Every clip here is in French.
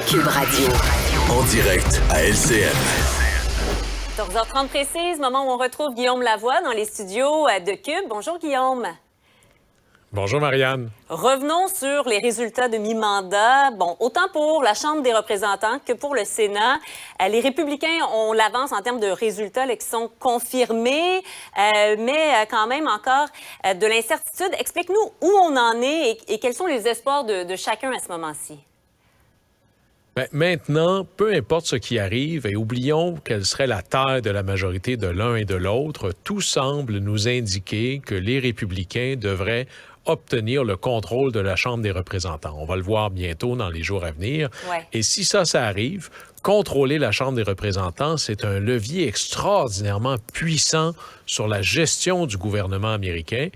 Cube Radio. En direct à LCN. 14h30 précise, moment où on retrouve Guillaume Lavoie dans les studios de Cube. Bonjour Guillaume. Bonjour Marianne. Revenons sur les résultats de mi-mandat. Bon, autant pour la Chambre des représentants que pour le Sénat. Les républicains ont l'avance en termes de résultats là, qui sont confirmés, mais quand même encore de l'incertitude. Explique-nous où on en est et quels sont les espoirs de chacun à ce moment-ci. Bien, maintenant, peu importe ce qui arrive, et oublions quelle serait la taille de la majorité de l'un et de l'autre, tout semble nous indiquer que les républicains devraient obtenir le contrôle de la Chambre des représentants. On va le voir bientôt dans les jours à venir. Ouais. Et si ça arrive, contrôler la Chambre des représentants, c'est un levier extraordinairement puissant sur la gestion du gouvernement américain.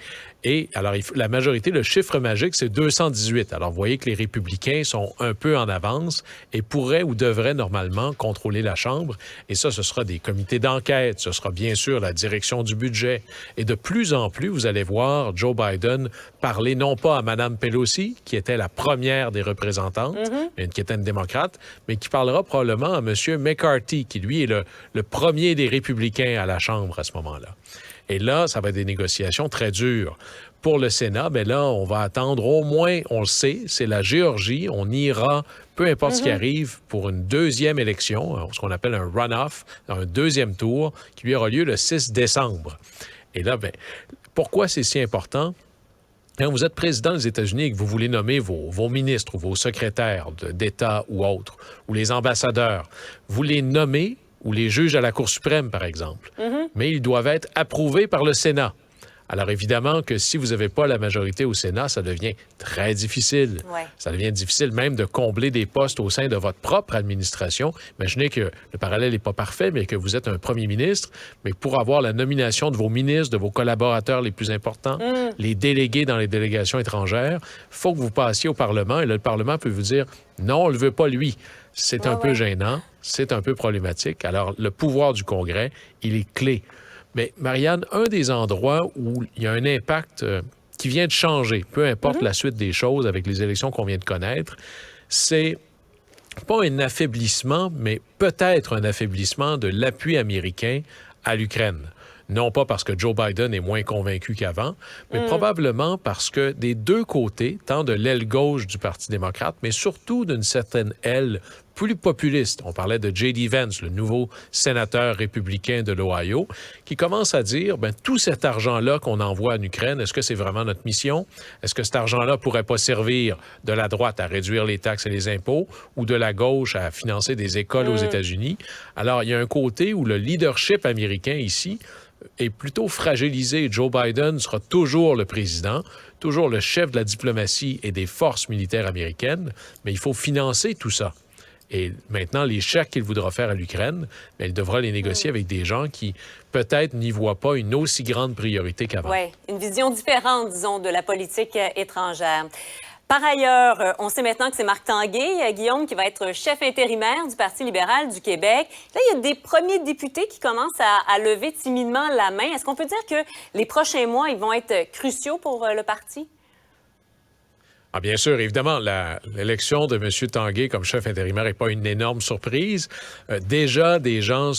Et alors, la majorité, le chiffre magique, c'est 218. Alors, vous voyez que les républicains sont un peu en avance et pourraient ou devraient normalement contrôler la Chambre. Et ça, ce sera des comités d'enquête, ce sera bien sûr la direction du budget. Et de plus en plus, vous allez voir Joe Biden parler non pas à Mme Pelosi, qui était la première des représentantes, qui était une démocrate, mais qui parlera probablement à M. McCarthy, qui lui est le premier des républicains à la Chambre à ce moment-là. Et là, ça va être des négociations très dures. Pour le Sénat, bien là, on va attendre au moins, on le sait, c'est la Géorgie. On ira, peu importe ce qui arrive, pour une deuxième élection, ce qu'on appelle un runoff, un deuxième tour, qui lui aura lieu le 6 décembre. Et là, bien, pourquoi c'est si important? Quand vous êtes président des États-Unis et que vous voulez nommer vos ministres ou vos secrétaires d'État ou autres, ou les ambassadeurs, vous les nommez ou les juges à la Cour suprême, par exemple. Mais ils doivent être approuvés par le Sénat. Alors, évidemment que si vous n'avez pas la majorité au Sénat, ça devient très difficile. Ouais. Ça devient difficile même de combler des postes au sein de votre propre administration. Imaginez que le parallèle n'est pas parfait, mais que vous êtes un premier ministre, mais pour avoir la nomination de vos ministres, de vos collaborateurs les plus importants, les délégués dans les délégations étrangères, il faut que vous passiez au Parlement. Et là, le Parlement peut vous dire « Non, on ne le veut pas, lui ». C'est un peu gênant, c'est un peu problématique. Alors, le pouvoir du Congrès, il est clé. Mais, Marianne, un des endroits où il y a un impact qui vient de changer, peu importe la suite des choses avec les élections qu'on vient de connaître, c'est pas un affaiblissement, mais peut-être un affaiblissement de l'appui américain à l'Ukraine. Non pas parce que Joe Biden est moins convaincu qu'avant, mais probablement parce que des deux côtés, tant de l'aile gauche du Parti démocrate, mais surtout d'une certaine aile plus populiste. On parlait de J.D. Vance, le nouveau sénateur républicain de l'Ohio, qui commence à dire, tout cet argent-là qu'on envoie en Ukraine, est-ce que c'est vraiment notre mission? Est-ce que cet argent-là pourrait pas servir de la droite à réduire les taxes et les impôts ou de la gauche à financer des écoles aux États-Unis? Alors, il y a un côté où le leadership américain ici est plutôt fragilisé. Joe Biden sera toujours le président, toujours le chef de la diplomatie et des forces militaires américaines, mais il faut financer tout ça. Et maintenant, les chèques qu'il voudra faire à l'Ukraine, il devra les négocier avec des gens qui, peut-être, n'y voient pas une aussi grande priorité qu'avant. Oui, une vision différente, disons, de la politique étrangère. Par ailleurs, on sait maintenant que c'est Marc Tanguay, Guillaume, qui va être chef intérimaire du Parti libéral du Québec. Là, il y a des premiers députés qui commencent à lever timidement la main. Est-ce qu'on peut dire que les prochains mois, ils vont être cruciaux pour le parti? Ah, bien sûr, évidemment, l'élection de M. Tanguay comme chef intérimaire n'est pas une énorme surprise. Déjà, des gens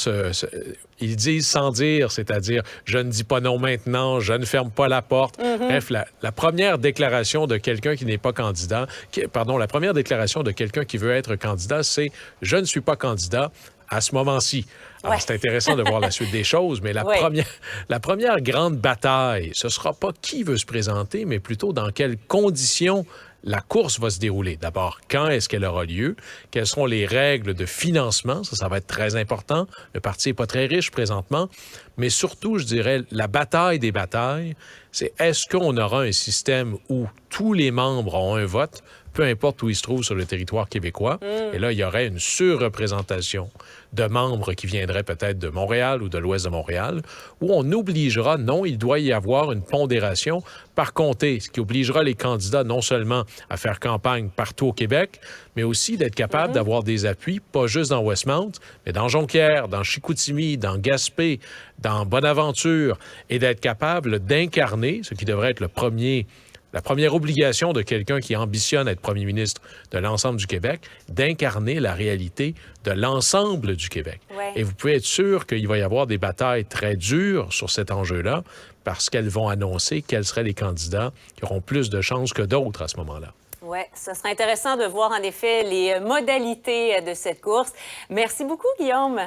ils disent sans dire, c'est-à-dire « je ne dis pas non maintenant, je ne ferme pas la porte ». Bref, la première déclaration de quelqu'un qui n'est pas candidat, la première déclaration de quelqu'un qui veut être candidat, c'est « je ne suis pas candidat ». À ce moment-ci. Alors, c'est intéressant de voir la suite des choses, mais la première grande bataille, ce ne sera pas qui veut se présenter, mais plutôt dans quelles conditions la course va se dérouler. D'abord, quand est-ce qu'elle aura lieu? Quelles seront les règles de financement? Ça va être très important. Le parti n'est pas très riche présentement, mais surtout, je dirais, la bataille des batailles, c'est est-ce qu'on aura un système où tous les membres ont un vote, peu importe où ils se trouvent sur le territoire québécois. Et là, il y aurait une surreprésentation de membres qui viendraient peut-être de Montréal ou de l'ouest de Montréal, où on obligera, non, il doit y avoir une pondération par comté, ce qui obligera les candidats non seulement à faire campagne partout au Québec, mais aussi d'être capable d'avoir des appuis, pas juste dans Westmount, mais dans Jonquière, dans Chicoutimi, dans Gaspé, dans Bonaventure, et d'être capable d'incarner, ce qui devrait être le premier La première obligation de quelqu'un qui ambitionne être premier ministre de l'ensemble du Québec, d'incarner la réalité de l'ensemble du Québec. Ouais. Et vous pouvez être sûr qu'il va y avoir des batailles très dures sur cet enjeu-là parce qu'elles vont annoncer quels seraient les candidats qui auront plus de chances que d'autres à ce moment-là. Oui, ce sera intéressant de voir en effet les modalités de cette course. Merci beaucoup, Guillaume.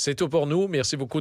C'est tout pour nous. Merci beaucoup.